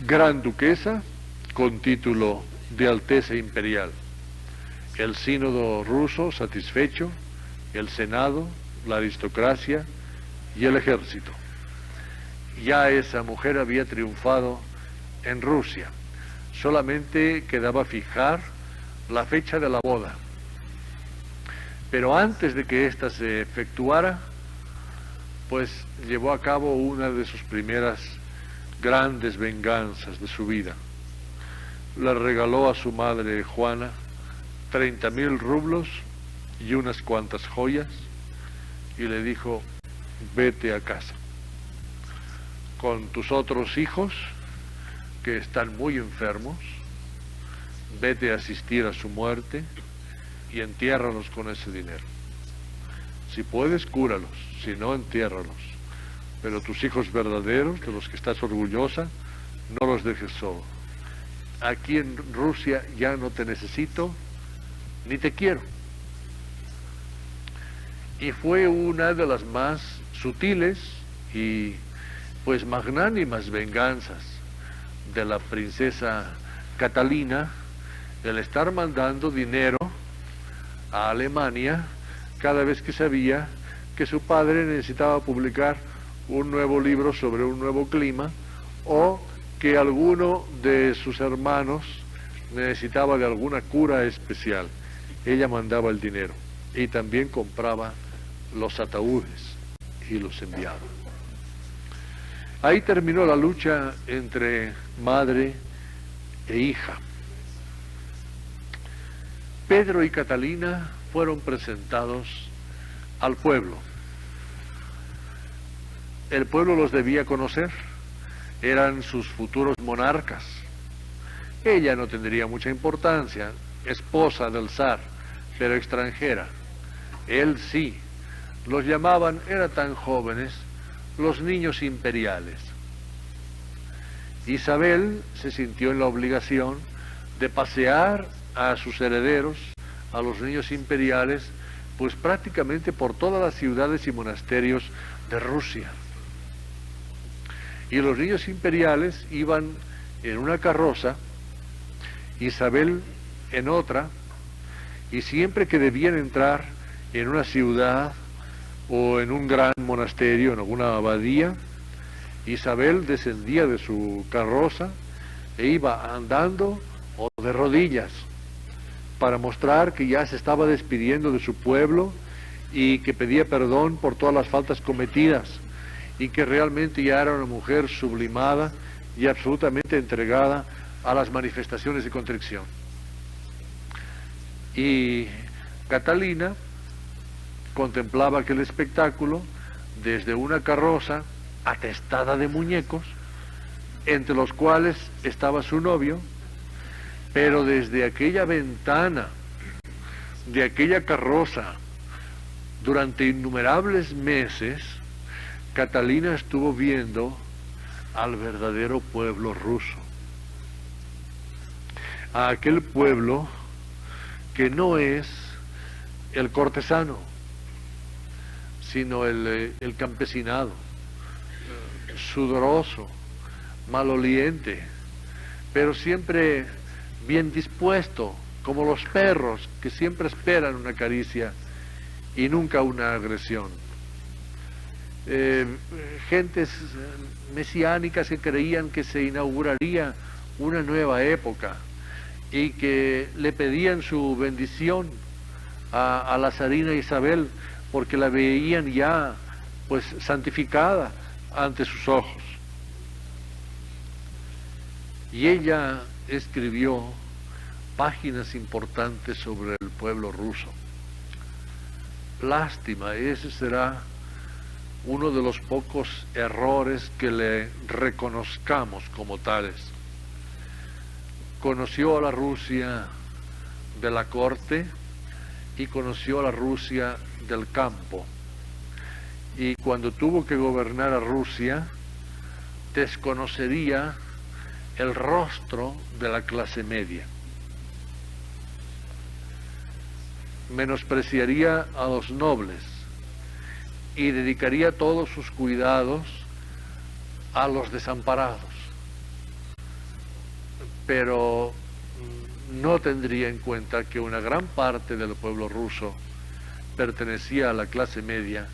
Gran Duquesa con título de Alteza Imperial. El sínodo ruso satisfecho, el Senado, la aristocracia y el ejército. Ya esa mujer había triunfado en Rusia. Solamente quedaba fijar la fecha de la boda. Pero antes de que ésta se efectuara, pues llevó a cabo una de sus primeras grandes venganzas de su vida. Le regaló a su madre Juana 30.000 rublos y unas cuantas joyas y le dijo: vete a casa con tus otros hijos que están muy enfermos, vete a asistir a su muerte y entiérralos con ese dinero. Si puedes, cúralos, si no, entiérralos. Pero tus hijos verdaderos, de los que estás orgullosa, no los dejes solos. Aquí en Rusia ya no te necesito, ni te quiero. Y fue una de las más sutiles y pues magnánimas venganzas de la princesa Catalina, el estar mandando dinero a Alemania cada vez que sabía que su padre necesitaba publicar un nuevo libro sobre un nuevo clima, o que alguno de sus hermanos necesitaba de alguna cura especial. Ella mandaba el dinero y también compraba los ataúdes y los enviaba. Ahí terminó la lucha entre madre e hija. Pedro y Catalina fueron presentados al pueblo. El pueblo los debía conocer, eran sus futuros monarcas. Ella no tendría mucha importancia, esposa del zar, pero extranjera. Él sí. Los llamaban, eran tan jóvenes, los niños imperiales. Isabel se sintió en la obligación de pasear a sus herederos, a los niños imperiales, pues prácticamente por todas las ciudades y monasterios de Rusia. Y los niños imperiales iban en una carroza, Isabel en otra, y siempre que debían entrar en una ciudad o en un gran monasterio, en alguna abadía, Isabel descendía de su carroza e iba andando o de rodillas para mostrar que ya se estaba despidiendo de su pueblo y que pedía perdón por todas las faltas cometidas y que realmente ya era una mujer sublimada y absolutamente entregada a las manifestaciones de contrición. Y Catalina contemplaba aquel espectáculo desde una carroza atestada de muñecos, entre los cuales estaba su novio, pero desde aquella ventana de aquella carroza, durante innumerables meses, Catalina estuvo viendo al verdadero pueblo ruso, a aquel pueblo que no es el cortesano, sino el campesinado, sudoroso, maloliente, pero siempre bien dispuesto, como los perros que siempre esperan una caricia y nunca una agresión. Gentes mesiánicas que creían que se inauguraría una nueva época y que le pedían su bendición a la zarina Isabel porque la veían ya pues santificada ante sus ojos. Y ella escribió páginas importantes sobre el pueblo ruso. Lástima, ese será uno de los pocos errores que le reconozcamos como tales. Conoció a la Rusia de la corte y conoció a la Rusia del campo. Y cuando tuvo que gobernar a Rusia, desconocería el rostro de la clase media. Menospreciaría a los nobles y dedicaría todos sus cuidados a los desamparados. pero no tendría en cuenta que una gran parte del pueblo ruso pertenecía a la clase media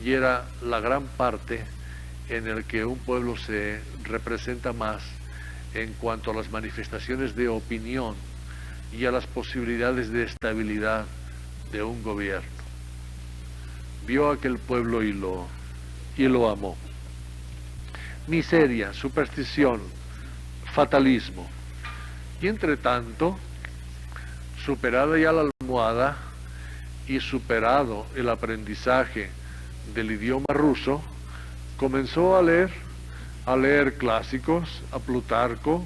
y era la gran parte en el que un pueblo se representa más en cuanto a las manifestaciones de opinión y a las posibilidades de estabilidad de un gobierno. Vio a aquel pueblo y lo amó. Miseria, superstición, fatalismo. Y entre tanto, superada ya la almohada y superado el aprendizaje del idioma ruso, comenzó a leer clásicos, a Plutarco,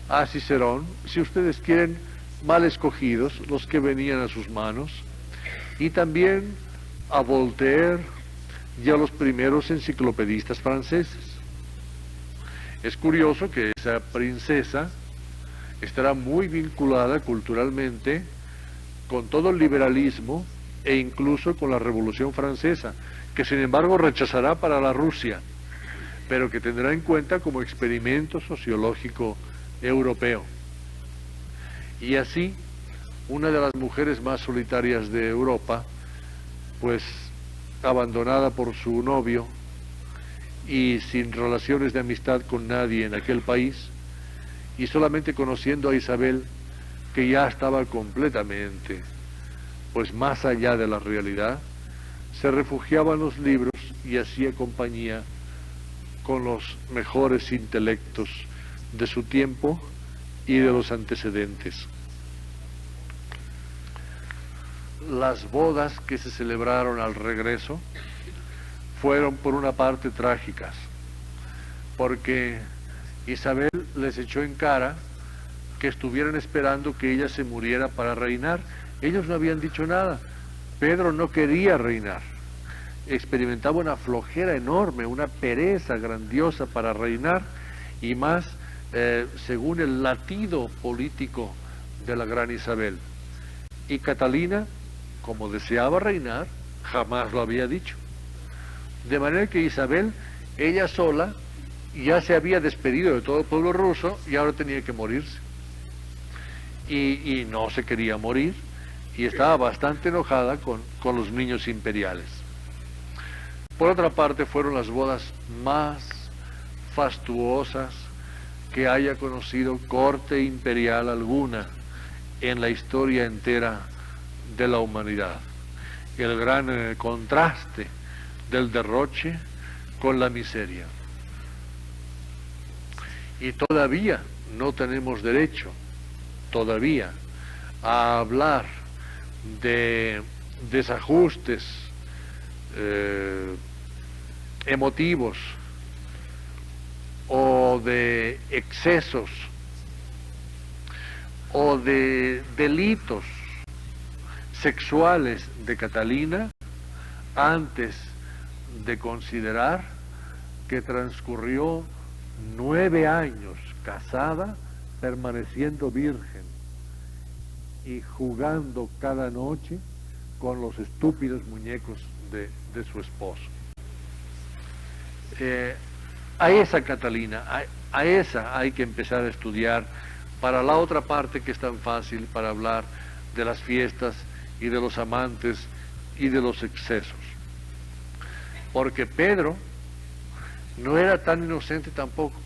a Cicerón, si ustedes quieren, mal escogidos, los que venían a sus manos, y también a Voltaire y a los primeros enciclopedistas franceses. Es curioso que esa princesa estará muy vinculada culturalmente con todo el liberalismo e incluso con la Revolución Francesa, que sin embargo rechazará para la Rusia, pero que tendrá en cuenta como experimento sociológico europeo. Y así, una de las mujeres más solitarias de Europa, pues abandonada por su novio y sin relaciones de amistad con nadie en aquel país, y solamente conociendo a Isabel, que ya estaba completamente, pues más allá de la realidad, se refugiaba en los libros y hacía compañía con los mejores intelectos de su tiempo y de los antecedentes. Las bodas que se celebraron al regreso fueron por una parte trágicas, porque Isabel les echó en cara que estuvieran esperando que ella se muriera para reinar. Ellos no habían dicho nada. Pedro no quería reinar. Experimentaba una flojera enorme, una pereza grandiosa para reinar, y más según el latido político de la gran Isabel. Y Catalina, como deseaba reinar, jamás lo había dicho. De manera que Isabel, ella sola, ya se había despedido de todo el pueblo ruso y ahora tenía que morirse. Y no se quería morir, y estaba bastante enojada con los niños imperiales. Por otra parte, fueron las bodas más fastuosas que haya conocido corte imperial alguna en la historia entera de la humanidad. El gran contraste del derroche con la miseria. Y todavía no tenemos derecho, todavía, a hablar de desajustes emotivos o de excesos o de delitos sexuales de Catalina antes de considerar que transcurrió 9 años casada, permaneciendo virgen y jugando cada noche con los estúpidos muñecos de su esposo. A esa Catalina, a esa hay que empezar a estudiar, para la otra parte que es tan fácil para hablar de las fiestas y de los amantes y de los excesos. Porque Pedro no era tan inocente tampoco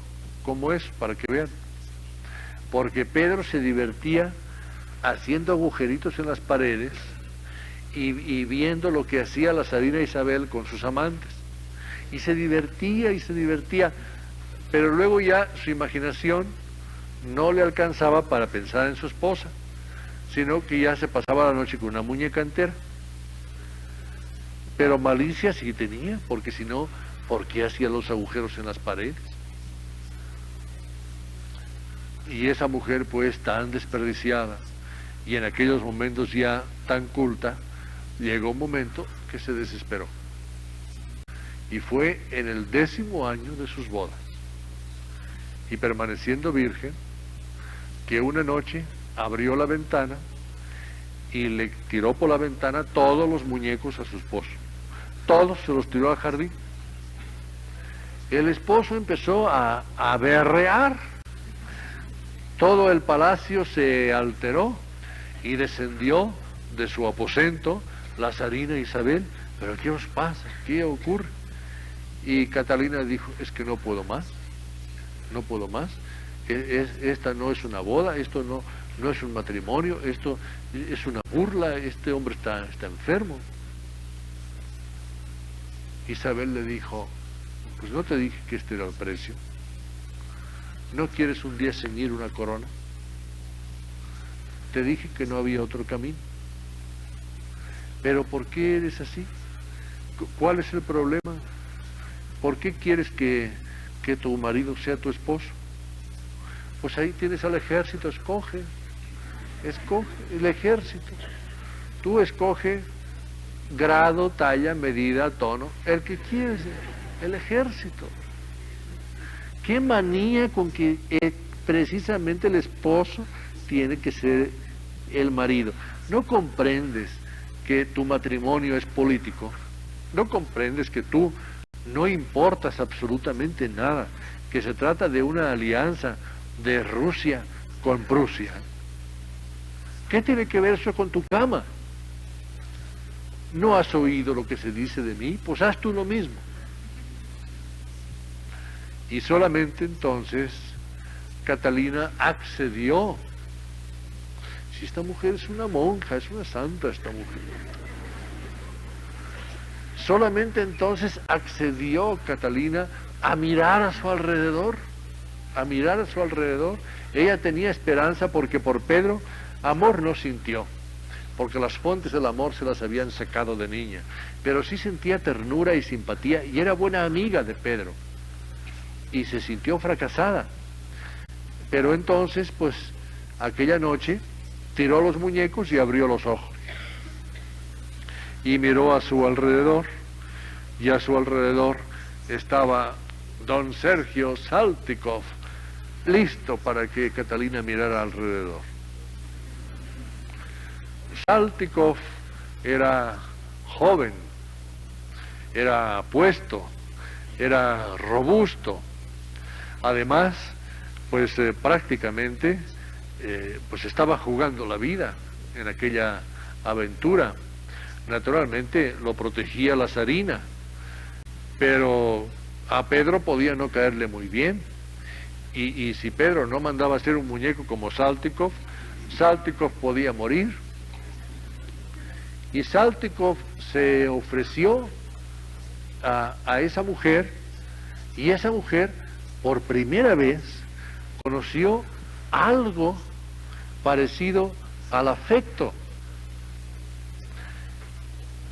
como eso, para que vean. Porque Pedro se divertía haciendo agujeritos en las paredes y viendo lo que hacía la zarina Isabel con sus amantes. Y se divertía, pero luego ya su imaginación no le alcanzaba para pensar en su esposa, sino que ya se pasaba la noche con una muñeca entera. Pero malicia sí tenía, porque si no, ¿por qué hacía los agujeros en las paredes? Y esa mujer, pues, tan desperdiciada, y en aquellos momentos ya tan culta, llegó un momento que se desesperó. Y fue en el 10º año de sus bodas, y permaneciendo virgen, que una noche abrió la ventana y le tiró por la ventana todos los muñecos a su esposo. Todos se los tiró al jardín. El esposo empezó a berrear todo el palacio se alteró y descendió de su aposento la zarina Isabel. ¿Pero qué os pasa? ¿Qué ocurre? Y Catalina dijo, es que no puedo más, no puedo más. Esta no es una boda, esto no es un matrimonio, esto es una burla, este hombre está enfermo. Isabel le dijo, pues no te dije que este era el precio. ¿No quieres un día ceñir una corona? Te dije que no había otro camino. Pero ¿por qué eres así? ¿Cuál es el problema? ¿Por qué quieres que tu marido sea tu esposo? Pues ahí tienes al ejército, escoge el ejército. Tú escoge grado, talla, medida, tono, el que quieres, el ejército. Qué manía con que precisamente el esposo tiene que ser el marido. ¿No comprendes que tu matrimonio es político? ¿No comprendes que tú no importas absolutamente nada? Que se trata de una alianza de Rusia con Prusia. ¿Qué tiene que ver eso con tu cama? ¿No has oído lo que se dice de mí? Pues haz tú lo mismo. Y solamente entonces Catalina accedió. Si esta mujer es una monja, es una santa esta mujer. Solamente entonces accedió Catalina a mirar a su alrededor, a mirar a su alrededor. Ella tenía esperanza porque por Pedro amor no sintió, porque las fuentes del amor se las habían secado de niña, pero sí sentía ternura y simpatía y era buena amiga de Pedro. Y se sintió fracasada. Pero entonces, pues, aquella noche tiró los muñecos y abrió los ojos. Y miró a su alrededor, y a su alrededor estaba don Sergio Saltykov, listo para que Catalina mirara alrededor. Saltykov era joven, era apuesto, era robusto. Además, pues prácticamente pues estaba jugando la vida en aquella aventura. Naturalmente lo protegía la zarina, pero a Pedro podía no caerle muy bien. Y si Pedro no mandaba hacer un muñeco como Saltykov, Saltykov podía morir. Y Saltykov se ofreció a esa mujer, y esa mujer por primera vez conoció algo parecido al afecto.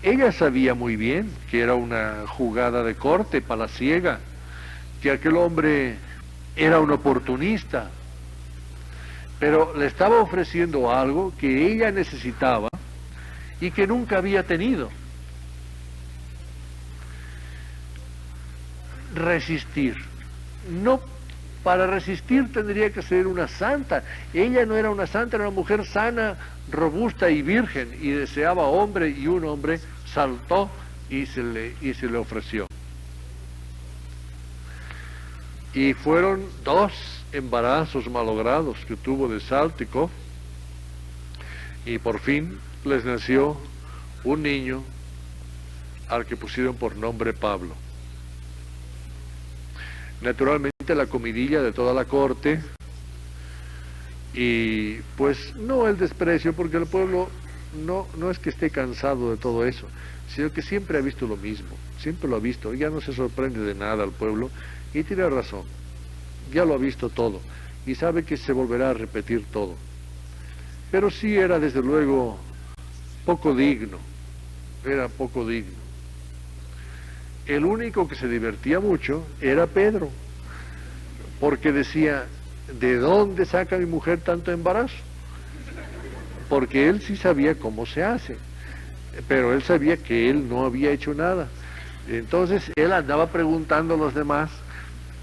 Ella sabía muy bien que era una jugada de corte palaciega, que aquel hombre era un oportunista, pero le estaba ofreciendo algo que ella necesitaba y que nunca había tenido. Resistir. No, para resistir tendría que ser una santa. Ella no era una santa, era una mujer sana, robusta y virgen, y deseaba hombre, y un hombre saltó y se le ofreció. Y fueron 2 embarazos malogrados que tuvo de Saltykov, y por fin les nació un niño al que pusieron por nombre Pablo. Naturalmente la comidilla de toda la corte, y pues no el desprecio, porque el pueblo no es que esté cansado de todo eso, sino que siempre ha visto lo mismo, siempre lo ha visto, ya no se sorprende de nada al pueblo, y tiene razón, ya lo ha visto todo, y sabe que se volverá a repetir todo. Pero sí era desde luego poco digno, era poco digno. El único que se divertía mucho era Pedro, porque decía, ¿de dónde saca mi mujer tanto embarazo? Porque él sí sabía cómo se hace, pero él sabía que él no había hecho nada. Entonces él andaba preguntando a los demás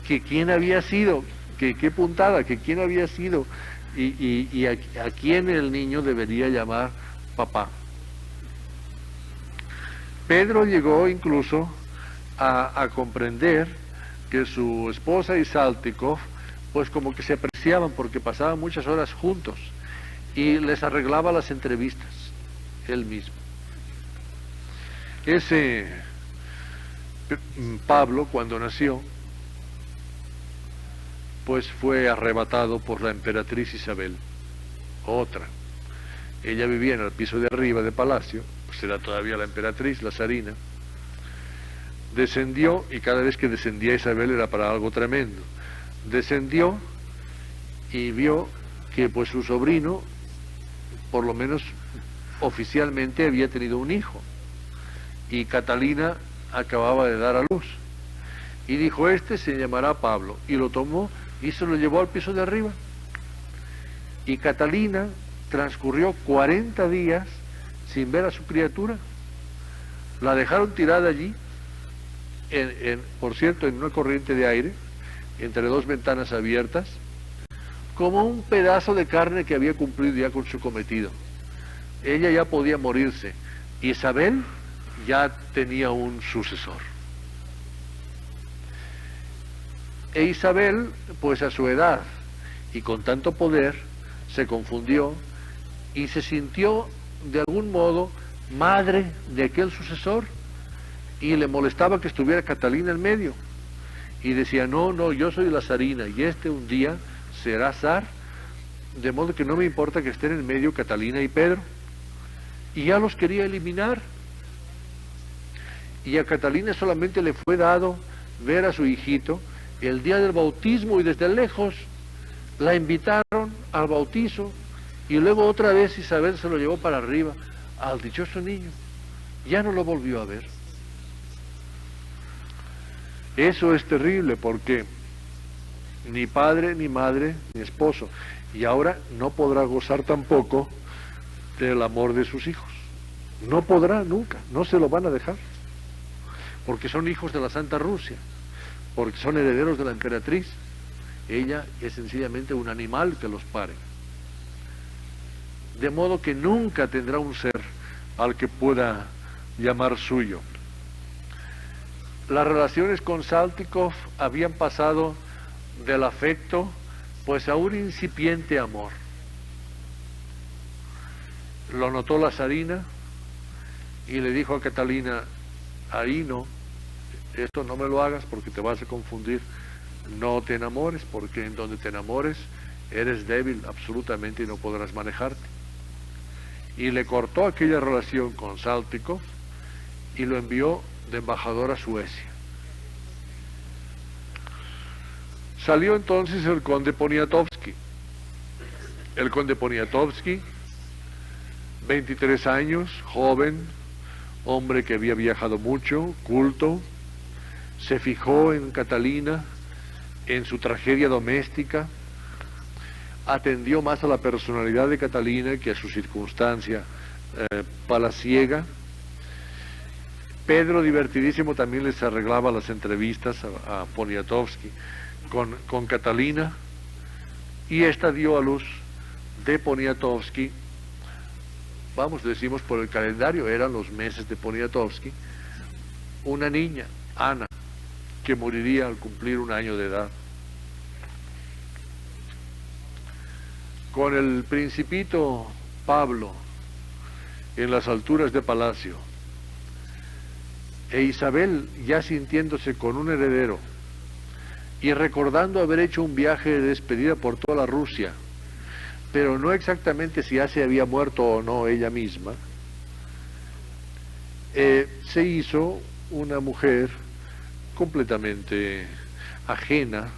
que quién había sido, que qué puntada, que quién había sido, y a quién el niño debería llamar papá. Pedro llegó incluso a comprender que su esposa y Saltykov pues como que se apreciaban porque pasaban muchas horas juntos y les arreglaba las entrevistas él mismo. Ese Pablo, cuando nació, pues fue arrebatado por la emperatriz Isabel, otra. Ella vivía en el piso de arriba de palacio, pues era todavía la emperatriz, la zarina. Descendió, y cada vez que descendía Isabel era para algo tremendo. Descendió y vio que pues su sobrino, por lo menos oficialmente, había tenido un hijo, y Catalina acababa de dar a luz, y dijo: este se llamará Pablo, y lo tomó y se lo llevó al piso de arriba. Y Catalina transcurrió 40 días sin ver a su criatura. La dejaron tirada allí, por cierto, en una corriente de aire, entre dos ventanas abiertas, como un pedazo de carne que había cumplido ya con su cometido. Ella ya podía morirse. Isabel ya tenía un sucesor. E Isabel, pues a su edad y con tanto poder, se confundió y se sintió de algún modo madre de aquel sucesor, y le molestaba que estuviera Catalina en medio, y decía: no, yo soy la zarina y este un día será zar, de modo que no me importa que estén en medio Catalina y Pedro. Y ya los quería eliminar, y a Catalina solamente le fue dado ver a su hijito el día del bautismo, y desde lejos la invitaron al bautizo, y luego otra vez Isabel se lo llevó para arriba al dichoso niño. Ya no lo volvió a ver. Eso es terrible, porque ni padre, ni madre, ni esposo, y ahora no podrá gozar tampoco del amor de sus hijos. No podrá nunca, no se lo van a dejar, porque son hijos de la Santa Rusia, porque son herederos de la emperatriz. Ella es sencillamente un animal que los pare. De modo que nunca tendrá un ser al que pueda llamar suyo. Las relaciones con Saltykov habían pasado del afecto pues a un incipiente amor. Lo notó la zarina y le dijo a Catalina: ahí no, esto no me lo hagas porque te vas a confundir. No te enamores, porque en donde te enamores eres débil absolutamente y no podrás manejarte. Y le cortó aquella relación con Saltykov y lo envió de embajador a Suecia. Salió entonces el conde Poniatowski. El conde Poniatowski, 23 años, joven, hombre que había viajado mucho, culto, se fijó en Catalina, en su tragedia doméstica, atendió más a la personalidad de Catalina que a su circunstancia palaciega. Pedro, divertidísimo, también les arreglaba las entrevistas a Poniatowski con Catalina, y esta dio a luz de Poniatowski, decimos por el calendario, eran los meses de Poniatowski, una niña, Ana, que moriría al cumplir 1 año de edad. Con el principito Pablo en las alturas de palacio, e Isabel ya sintiéndose con un heredero, y recordando haber hecho un viaje de despedida por toda la Rusia, pero no exactamente si ya se había muerto o no ella misma, se hizo una mujer completamente ajena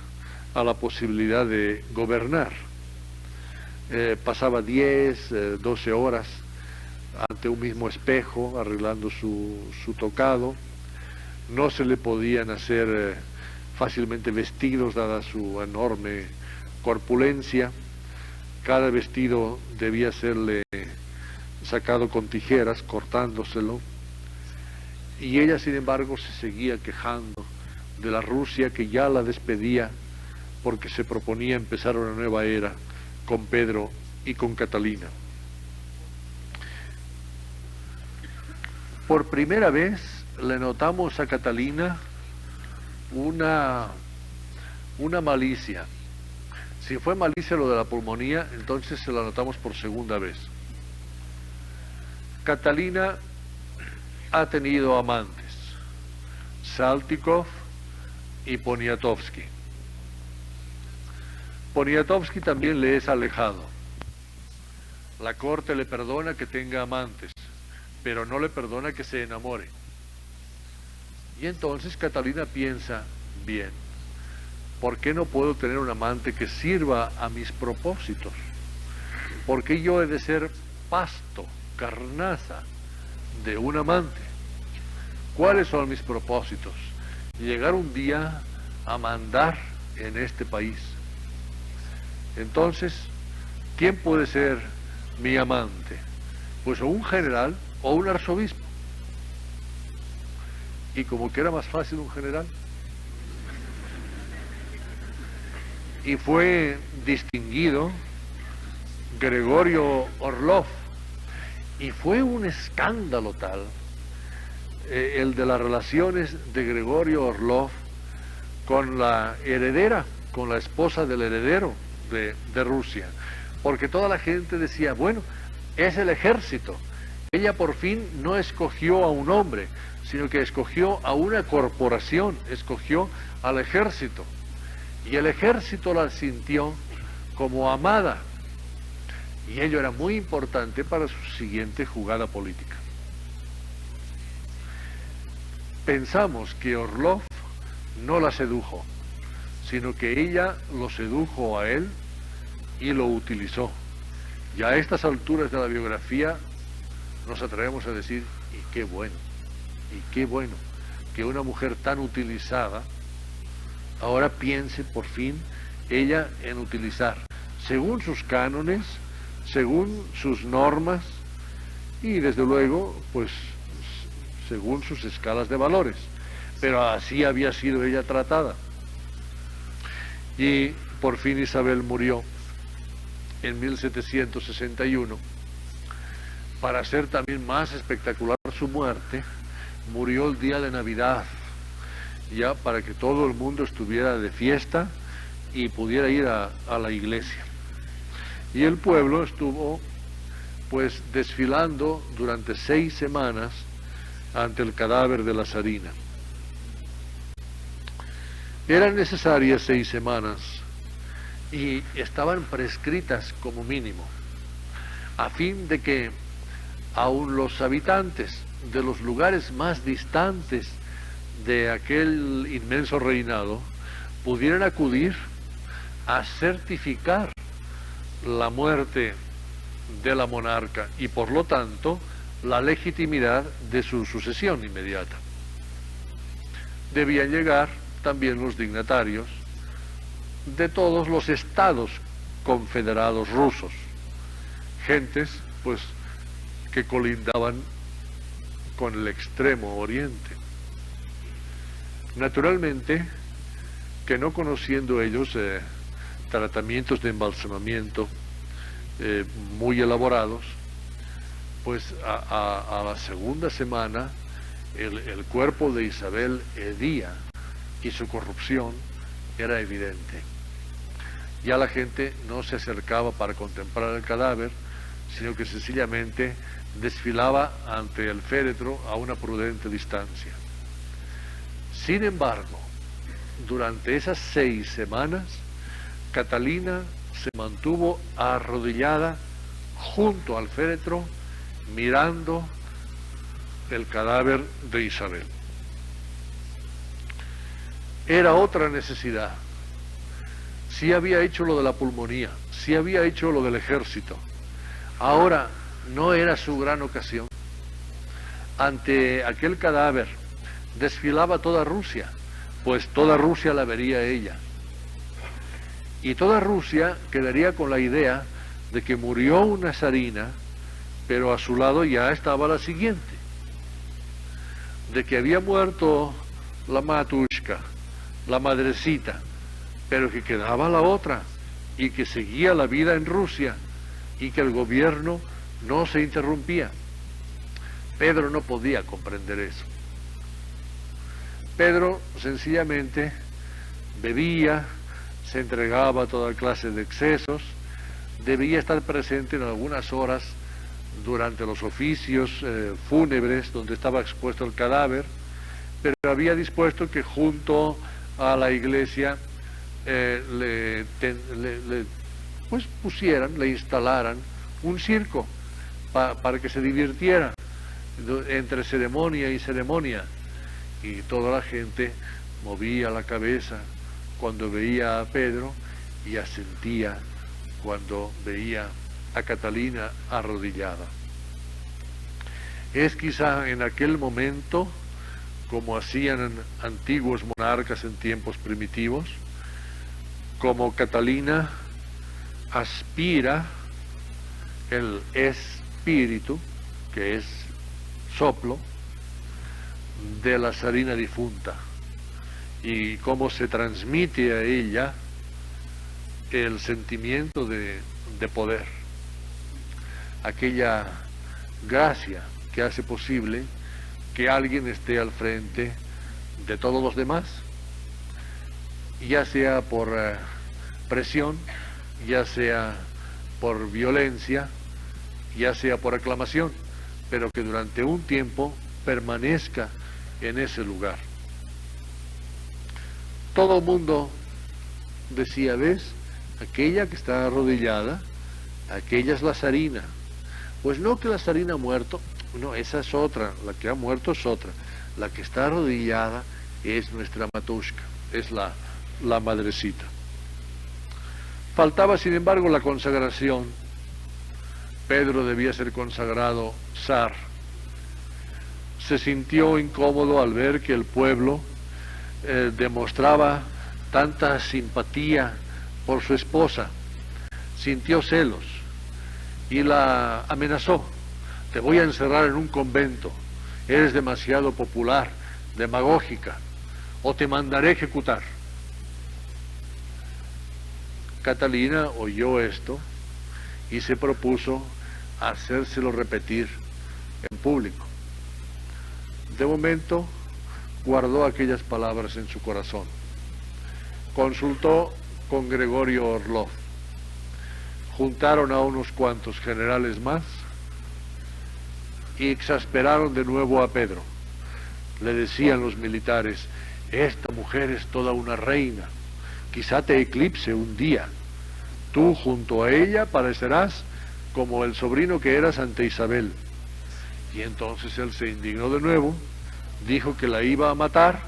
a la posibilidad de gobernar. Pasaba 10, 12 horas ante un mismo espejo arreglando su tocado. No se le podían hacer fácilmente vestidos dada su enorme corpulencia. Cada vestido debía serle sacado con tijeras, cortándoselo, y ella sin embargo se seguía quejando de la Rusia que ya la despedía porque se proponía empezar una nueva era con Pedro y con Catalina. Por primera vez le notamos a Catalina una malicia, Si fue malicia lo de la pulmonía, entonces se lo anotamos por segunda vez. Catalina ha tenido amantes, Saltykov y Poniatowski. Poniatowski también le es alejado. La corte le perdona que tenga amantes, pero no le perdona que se enamore. Y entonces Catalina piensa, bien, ¿por qué no puedo tener un amante que sirva a mis propósitos? ¿Por qué yo he de ser pasto, carnaza de un amante? ¿Cuáles son mis propósitos? Llegar un día a mandar en este país. Entonces, ¿quién puede ser mi amante? Pues o un general o un arzobispo. Y como que era más fácil un general. Y fue distinguido Gregorio Orlov. Y fue un escándalo tal, el de las relaciones de Gregorio Orlov con la heredera, con la esposa del heredero de Rusia. Porque toda la gente decía, bueno, es el ejército. Ella por fin no escogió a un hombre, sino que escogió a una corporación, escogió al ejército. Y el ejército la sintió como amada. Y ello era muy importante para su siguiente jugada política. Pensamos que Orlov no la sedujo, sino que ella lo sedujo a él y lo utilizó. Y a estas alturas de la biografía nos atrevemos a decir, y qué bueno que una mujer tan utilizada ahora piense por fin ella en utilizar, según sus cánones, según sus normas y desde luego, pues, según sus escalas de valores. Pero así había sido ella tratada. Y por fin Isabel murió en 1761. Para hacer también más espectacular su muerte, murió el día de Navidad, ya para que todo el mundo estuviera de fiesta y pudiera ir a la iglesia. Y el pueblo estuvo pues desfilando durante 6 semanas ante el cadáver de la zarina. Eran necesarias 6 semanas y estaban prescritas como mínimo, a fin de que aun los habitantes de los lugares más distantes de aquel inmenso reinado pudieran acudir a certificar la muerte de la monarca y por lo tanto la legitimidad de su sucesión inmediata. Debían llegar también los dignatarios de todos los estados confederados rusos, gentes pues que colindaban con el extremo oriente. Naturalmente que no conociendo ellos tratamientos de embalsamamiento muy elaborados, pues a la segunda semana el cuerpo de Isabel hedía y su corrupción era evidente. Ya la gente no se acercaba para contemplar el cadáver, sino que sencillamente desfilaba ante el féretro a una prudente distancia. Sin embargo, durante esas 6 semanas, Catalina se mantuvo arrodillada junto al féretro, mirando el cadáver de Isabel. Era otra necesidad. Sí había hecho lo de la pulmonía, sí había hecho lo del ejército. Ahora no era su gran ocasión. Ante aquel cadáver desfilaba toda Rusia, pues toda Rusia la vería ella. Y toda Rusia quedaría con la idea de que murió una zarina, pero a su lado ya estaba la siguiente. De que había muerto la matushka, la madrecita, pero que quedaba la otra, y que seguía la vida en Rusia, y que el gobierno no se interrumpía. Pedro no podía comprender eso. Pedro sencillamente bebía, se entregaba a toda clase de excesos, debía estar presente en algunas horas durante los oficios fúnebres donde estaba expuesto el cadáver, pero había dispuesto que junto a la iglesia pues pusieran, le instalaran un circo para que se divirtiera entre ceremonia y ceremonia, y toda la gente movía la cabeza cuando veía a Pedro y asentía cuando veía a Catalina arrodillada. Es quizá en aquel momento, como hacían antiguos monarcas en tiempos primitivos, como Catalina aspira el espíritu, que es soplo, de la zarina difunta, y cómo se transmite a ella el sentimiento de poder, aquella gracia que hace posible que alguien esté al frente de todos los demás, ya sea por presión, ya sea por violencia, ya sea por aclamación, pero que durante un tiempo permanezca en ese lugar. Todo el mundo decía, ¿ves? Aquella que está arrodillada, aquella es la zarina. Pues no, que la zarina ha muerto, no, esa es otra, la que ha muerto es otra. La que está arrodillada es nuestra Matushka, es la madrecita. Faltaba, sin embargo, la consagración. Pedro debía ser consagrado zar. Se sintió incómodo al ver que el pueblo demostraba tanta simpatía por su esposa. Sintió celos y la amenazó. Te voy a encerrar en un convento, eres demasiado popular, demagógica, o te mandaré ejecutar. Catalina oyó esto y se propuso hacérselo repetir en público. De momento guardó aquellas palabras en su corazón. Consultó con Gregorio Orlov. Juntaron a unos cuantos generales más y exasperaron de nuevo a Pedro. Le decían los militares, esta mujer es toda una reina, quizá te eclipse un día. Tú junto a ella parecerás como el sobrino que eras ante Isabel. Y entonces él se indignó de nuevo, dijo que la iba a matar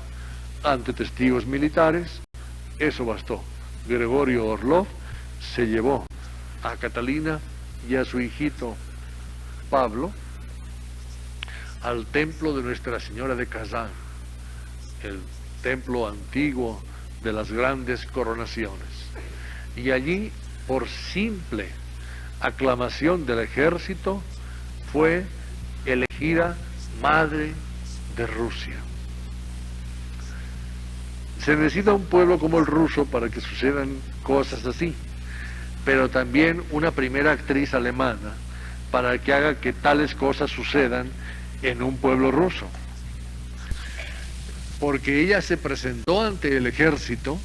ante testigos militares. Eso bastó. Gregorio Orlov se llevó a Catalina y a su hijito Pablo al templo de Nuestra Señora de Kazán, el templo antiguo de las grandes coronaciones. Y allí, por simple aclamación del ejército, fue elegida madre de Rusia. Se necesita un pueblo como el ruso para que sucedan cosas así, pero también una primera actriz alemana para que haga que tales cosas sucedan en un pueblo ruso. Porque ella se presentó ante el ejército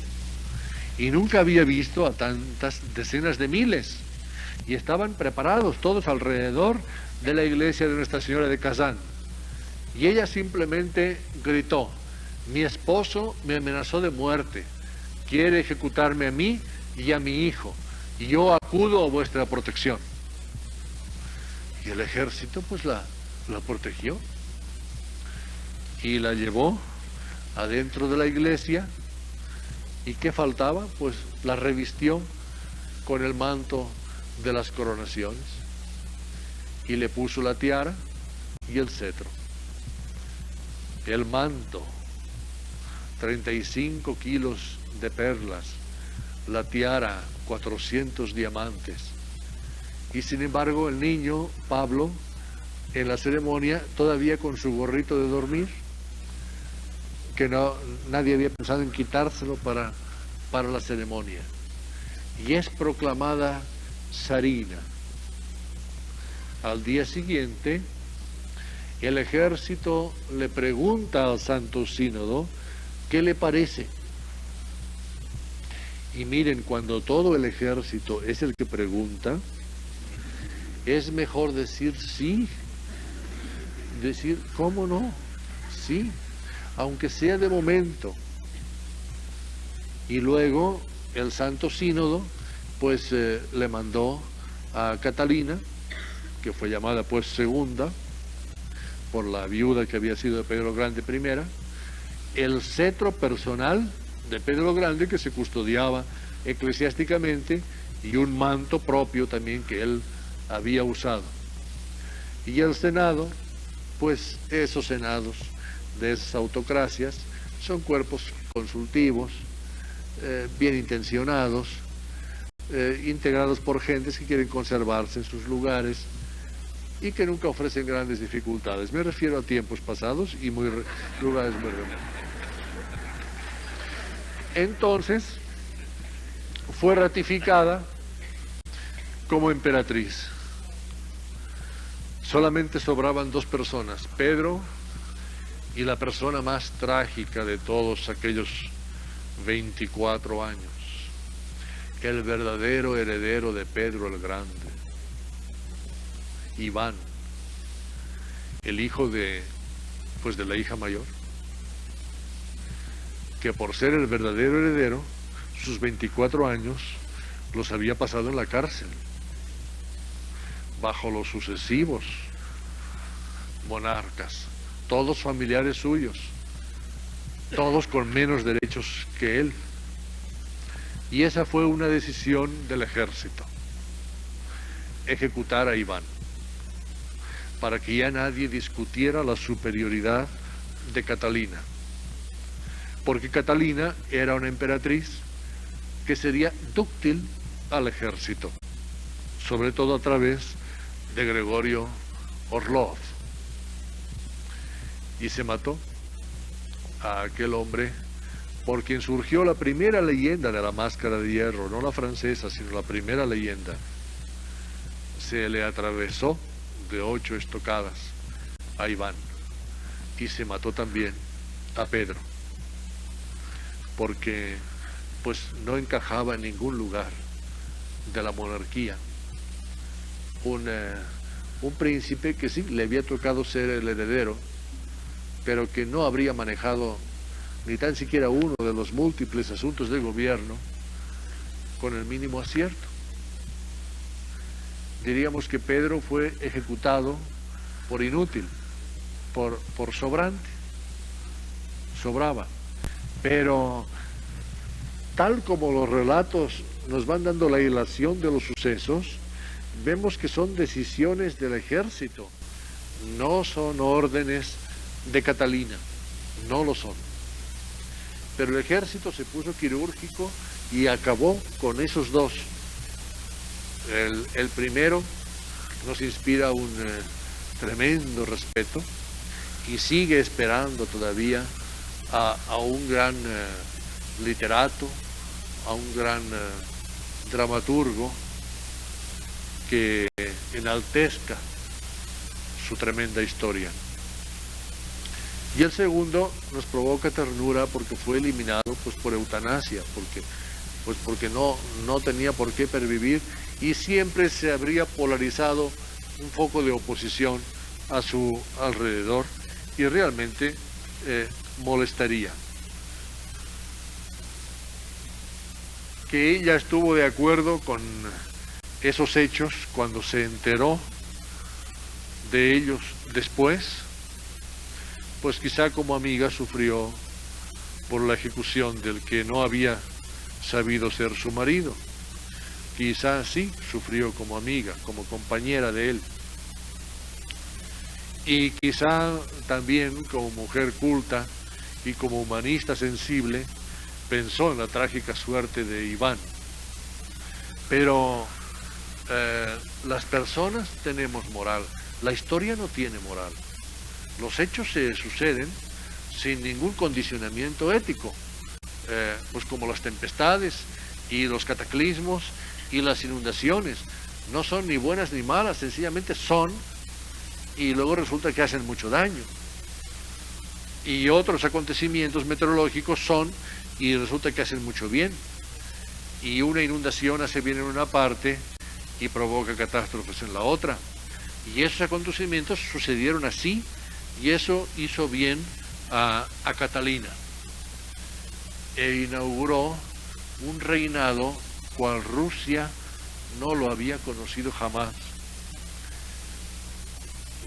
y nunca había visto a tantas decenas de miles, y estaban preparados todos alrededor de la iglesia de Nuestra Señora de Kazán, y ella simplemente gritó, mi esposo me amenazó de muerte, quiere ejecutarme a mí y a mi hijo, y yo acudo a vuestra protección. Y el ejército pues la protegió y la llevó adentro de la iglesia. ¿Y qué faltaba? Pues la revistió con el manto de las coronaciones y le puso la tiara y el cetro. El manto, 35 kilos de perlas, la tiara, 400 diamantes. Y sin embargo el niño, Pablo, en la ceremonia, todavía con su gorrito de dormir, que nadie había pensado en quitárselo para la ceremonia. Y es proclamada zarina. Al día siguiente, el ejército le pregunta al Santo Sínodo qué le parece. Y miren, cuando todo el ejército es el que pregunta, es mejor decir sí, decir, ¿cómo no? Sí, aunque sea de momento. Y luego el Santo Sínodo, pues le mandó a Catalina, que fue llamada pues segunda, por la viuda que había sido de Pedro Grande primera, el cetro personal de Pedro el Grande, que se custodiaba eclesiásticamente, y un manto propio también que él había usado. Y el Senado, pues esos senados de esas autocracias son cuerpos consultivos, bien intencionados, integrados por gentes que quieren conservarse en sus lugares y que nunca ofrecen grandes dificultades. Me refiero a tiempos pasados y lugares muy remotos. Entonces, fue ratificada como emperatriz. Solamente sobraban dos personas, Pedro y la persona más trágica de todos aquellos 24 años, el verdadero heredero de Pedro el Grande, Iván, el hijo de la hija mayor, que por ser el verdadero heredero, sus 24 años los había pasado en la cárcel, bajo los sucesivos monarcas, todos familiares suyos, todos con menos derechos que él. Y esa fue una decisión del ejército, ejecutar a Iván, para que ya nadie discutiera la superioridad de Catalina, porque Catalina era una emperatriz que sería dúctil al ejército, sobre todo a través de Gregorio Orlov. Y se mató a aquel hombre por quien surgió la primera leyenda de la máscara de hierro, no la francesa, sino la primera leyenda. Se le atravesó de 8 estocadas a Iván y se mató también a Pedro, porque pues no encajaba en ningún lugar de la monarquía un príncipe que sí le había tocado ser el heredero, pero que no habría manejado ni tan siquiera uno de los múltiples asuntos del gobierno con el mínimo acierto. Diríamos que Pedro fue ejecutado por inútil, por sobrante, sobraba. Pero tal como los relatos nos van dando la hilación de los sucesos, vemos que son decisiones del ejército, no son órdenes de Catalina, no lo son. Pero el ejército se puso quirúrgico y acabó con esos dos. El primero nos inspira un tremendo respeto y sigue esperando todavía a un gran literato, a un gran dramaturgo que enaltezca su tremenda historia. Y el segundo nos provoca ternura porque fue eliminado pues por eutanasia, porque no tenía por qué pervivir y siempre se habría polarizado un foco de oposición a su alrededor y realmente molestaría. Que ella estuvo de acuerdo con esos hechos cuando se enteró de ellos después, pues quizá como amiga sufrió por la ejecución del que no había sabido ser su marido. Quizá sí sufrió como amiga, como compañera de él. Y quizá también como mujer culta y como humanista sensible, pensó en la trágica suerte de Iván. Pero las personas tenemos moral, la historia no tiene moral. Los hechos se suceden sin ningún condicionamiento ético, pues como las tempestades y los cataclismos y las inundaciones. No son ni buenas ni malas, sencillamente son, y luego resulta que hacen mucho daño. Y otros acontecimientos meteorológicos son, y resulta que hacen mucho bien. y una inundación hace bien en una parte y provoca catástrofes en la otra. Y esos acontecimientos sucedieron así, y eso hizo bien a Catalina. E inauguró un reinado cual Rusia no lo había conocido jamás,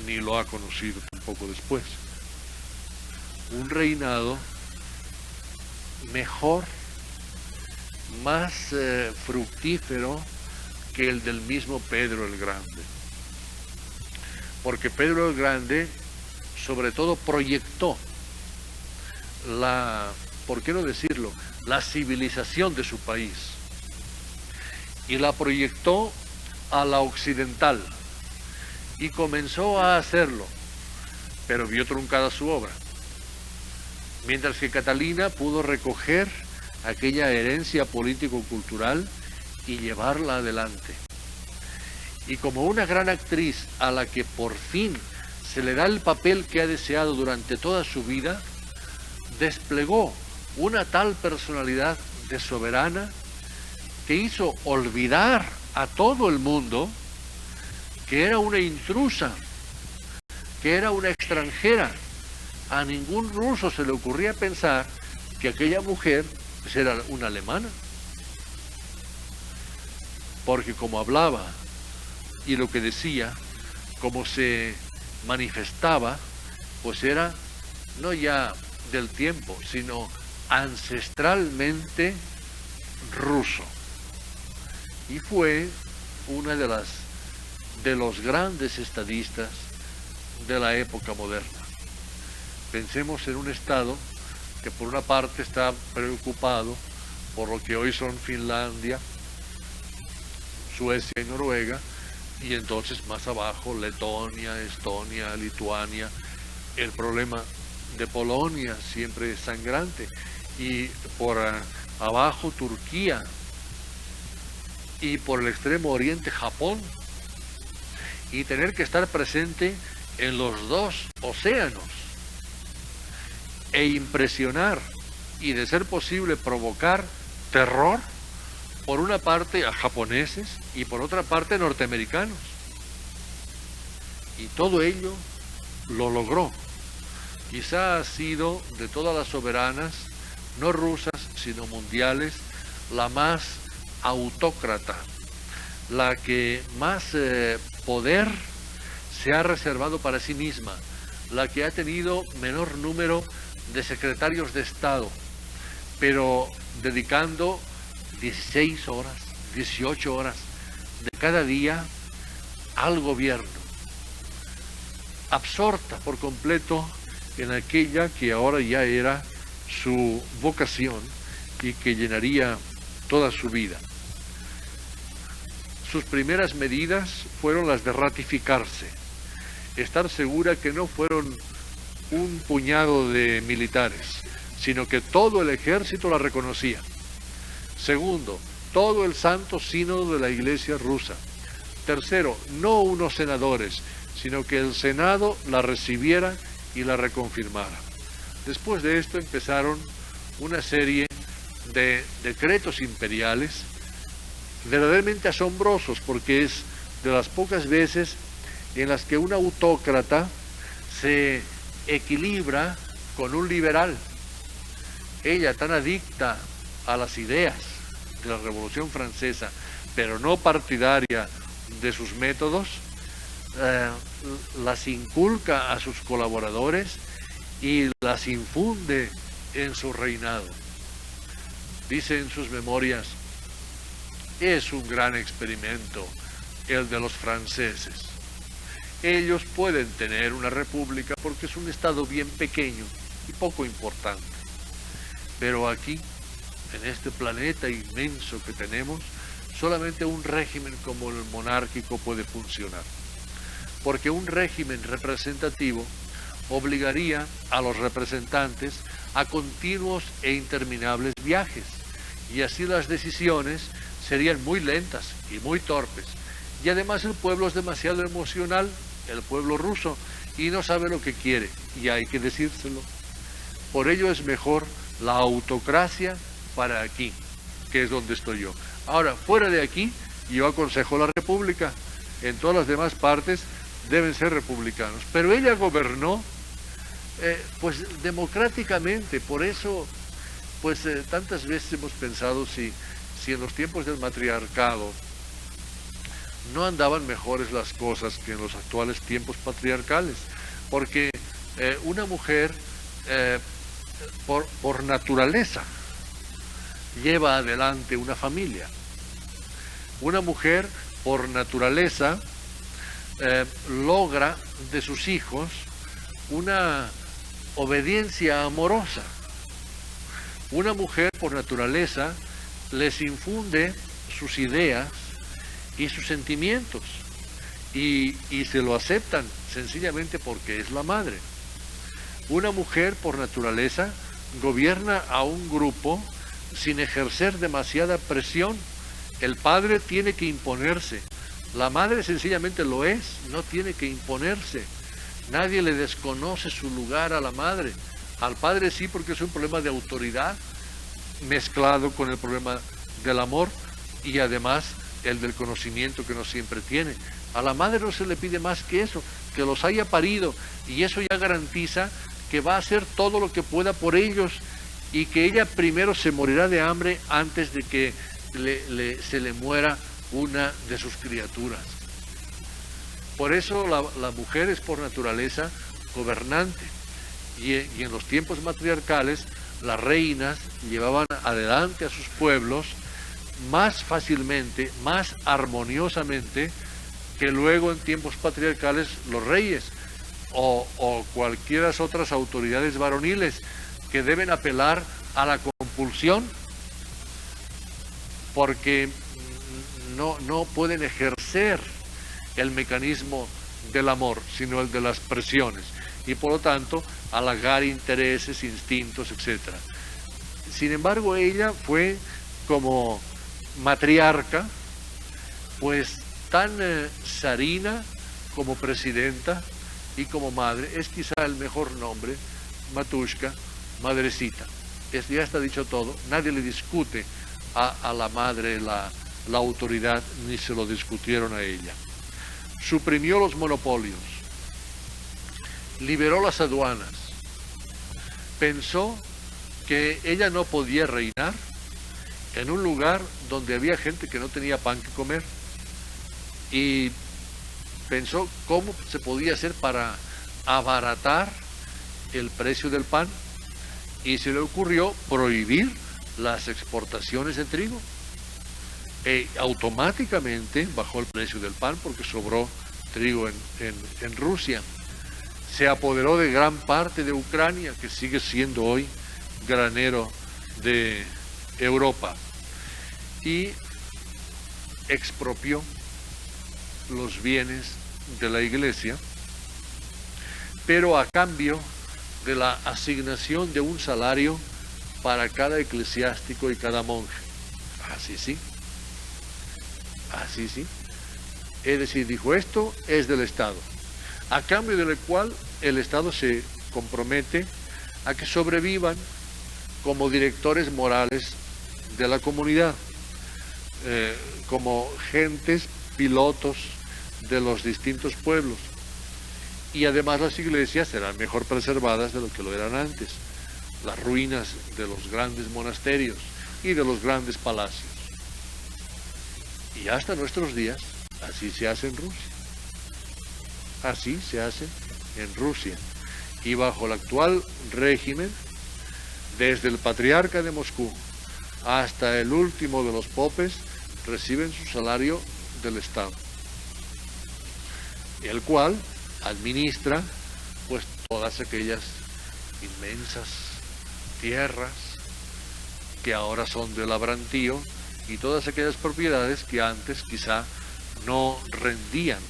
ni lo ha conocido tampoco después. Un reinado mejor, más fructífero que el del mismo Pedro el Grande. Porque Pedro el Grande sobre todo proyectó ¿por qué no decirlo?, la civilización de su país, y la proyectó a la occidental, y comenzó a hacerlo, pero vio truncada su obra. Mientras que Catalina pudo recoger aquella herencia político-cultural y llevarla adelante. Y como una gran actriz a la que por fin se le da el papel que ha deseado durante toda su vida, desplegó una tal personalidad de soberana que hizo olvidar a todo el mundo que era una intrusa, que era una extranjera. A ningún ruso se le ocurría pensar que aquella mujer pues, era una alemana. Porque como hablaba y lo que decía, como se manifestaba, pues era no ya del tiempo, sino ancestralmente ruso. Y fue una de los grandes estadistas de la época moderna. Pensemos en un Estado que por una parte está preocupado por lo que hoy son Finlandia, Suecia y Noruega, y entonces más abajo Letonia, Estonia, Lituania, el problema de Polonia siempre es sangrante, y por abajo Turquía, y por el extremo oriente Japón, y tener que estar presente en los dos océanos, e impresionar, y de ser posible provocar terror, por una parte a japoneses y por otra parte norteamericanos. Y todo ello lo logró. Quizá ha sido de todas las soberanas, no rusas, sino mundiales, la más autócrata, la que más poder se ha reservado para sí misma, la que ha tenido menor número de secretarios de Estado, pero dedicando 16 horas, 18 horas de cada día al gobierno, absorta por completo en aquella que ahora ya era su vocación y que llenaría toda su vida. Sus primeras medidas fueron las de ratificarse, estar segura que no fueron un puñado de militares, sino que todo el ejército la reconocía. Segundo, todo el Santo Sínodo de la Iglesia rusa. Tercero, no unos senadores, sino que el Senado la recibiera y la reconfirmara. Después de esto empezaron una serie de decretos imperiales verdaderamente asombrosos, porque es de las pocas veces en las que un autócrata se equilibra con un liberal. Ella, tan adicta a las ideas de la Revolución Francesa, pero no partidaria de sus métodos, las inculca a sus colaboradores y las infunde en su reinado. Dice en sus memorias: es un gran experimento el de los franceses. Ellos pueden tener una república porque es un estado bien pequeño y poco importante, pero aquí, en este planeta inmenso que tenemos, solamente un régimen como el monárquico puede funcionar, porque un régimen representativo obligaría a los representantes a continuos e interminables viajes, y así las decisiones serían muy lentas y muy torpes, y además el pueblo es demasiado emocional, el pueblo ruso, y no sabe lo que quiere, y hay que decírselo. Por ello es mejor la autocracia para aquí. que es donde estoy yo. Ahora, fuera de aquí, yo aconsejo la república. En todas las demás partes deben ser republicanos. Pero ella gobernó, pues, democráticamente. Por eso, pues, tantas veces hemos pensado si en los tiempos del matriarcado no andaban mejores las cosas que en los actuales tiempos patriarcales. Porque una mujer, por naturaleza, lleva adelante una familia. Una mujer, por naturaleza, logra de sus hijos una obediencia amorosa. Una mujer, por naturaleza, les infunde sus ideas y sus sentimientos y se lo aceptan sencillamente porque es la madre. Una mujer, por naturaleza, gobierna a un grupo sin ejercer demasiada presión. El padre tiene que imponerse. La madre sencillamente lo es, no tiene que imponerse. Nadie le desconoce su lugar a la madre. Al padre sí, porque es un problema de autoridad mezclado con el problema del amor y además el del conocimiento que no siempre tiene. A la madre no se le pide más que eso, que los haya parido, y eso ya garantiza que va a hacer todo lo que pueda por ellos y que ella primero se morirá de hambre antes de que se le muera una de sus criaturas. Por eso la mujer es por naturaleza gobernante, y en los tiempos matriarcales las reinas llevaban adelante a sus pueblos más fácilmente, más armoniosamente que luego en tiempos patriarcales los reyes o cualquiera otras autoridades varoniles que deben apelar a la compulsión porque no pueden ejercer el mecanismo del amor, sino el de las presiones, y por lo tanto halagar intereses, instintos, etc. Sin embargo, ella fue como matriarca, pues tan zarina como presidenta y como madre. Es quizá el mejor nombre, Matushka, madrecita. Ya está dicho todo, nadie le discute a la madre la autoridad, ni se lo discutieron a ella. Suprimió los monopolios, liberó las aduanas, pensó que ella no podía reinar en un lugar donde había gente que no tenía pan que comer, y pensó cómo se podía hacer para abaratar el precio del pan, y se le ocurrió prohibir las exportaciones de trigo. Automáticamente bajó el precio del pan porque sobró trigo en Rusia. Se apoderó de gran parte de Ucrania, que sigue siendo hoy granero de Europa, y expropió los bienes de la iglesia, pero a cambio de la asignación de un salario para cada eclesiástico y cada monje. Así sí. Así sí. Es decir, dijo, esto es del Estado, a cambio del cual el Estado se compromete a que sobrevivan como directores morales de la comunidad, como gentes, pilotos de los distintos pueblos. Y además las iglesias serán mejor preservadas de lo que lo eran antes, las ruinas de los grandes monasterios y de los grandes palacios. Y hasta nuestros días, así se hace en Rusia. Así se hace en Rusia. Y bajo el actual régimen, desde el patriarca de Moscú hasta el último de los popes, reciben su salario del Estado, el cual administra pues todas aquellas inmensas tierras que ahora son de labrantío y todas aquellas propiedades que antes quizá no rendían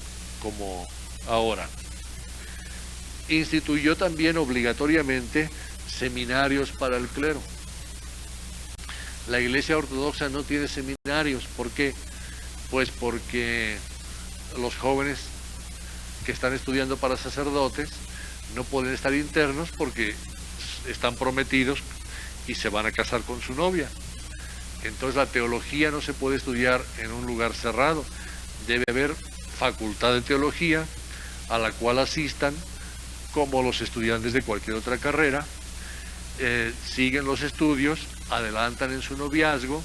como ahora. Instituyó también obligatoriamente seminarios para el clero. La Iglesia Ortodoxa no tiene seminarios. ¿Por qué? Pues porque los jóvenes que están estudiando para sacerdotes no pueden estar internos porque están prometidos y se van a casar con su novia. Entonces la teología no se puede estudiar en un lugar cerrado. Debe haber facultad de teología a la cual asistan como los estudiantes de cualquier otra carrera, siguen los estudios, adelantan en su noviazgo,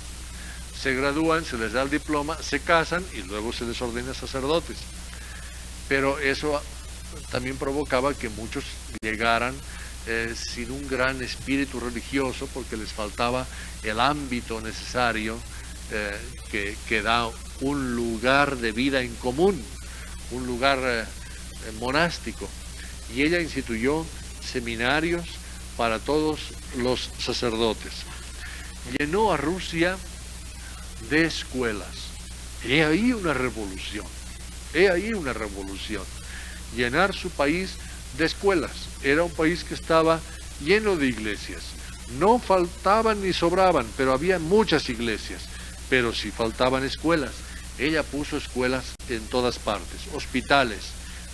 se gradúan, se les da el diploma, se casan y luego se les ordena sacerdotes. Pero eso también provocaba que muchos llegaran sin un gran espíritu religioso, porque les faltaba el ámbito necesario que da un lugar de vida en común, un lugar monástico. Y ella instituyó seminarios para todos los sacerdotes. Llenó a Rusia de escuelas. He ahí una revolución. He ahí una revolución. Llenar su país de escuelas. Era un país que estaba lleno de iglesias. No faltaban ni sobraban, pero había muchas iglesias. Pero sí faltaban escuelas. Ella puso escuelas en todas partes, hospitales,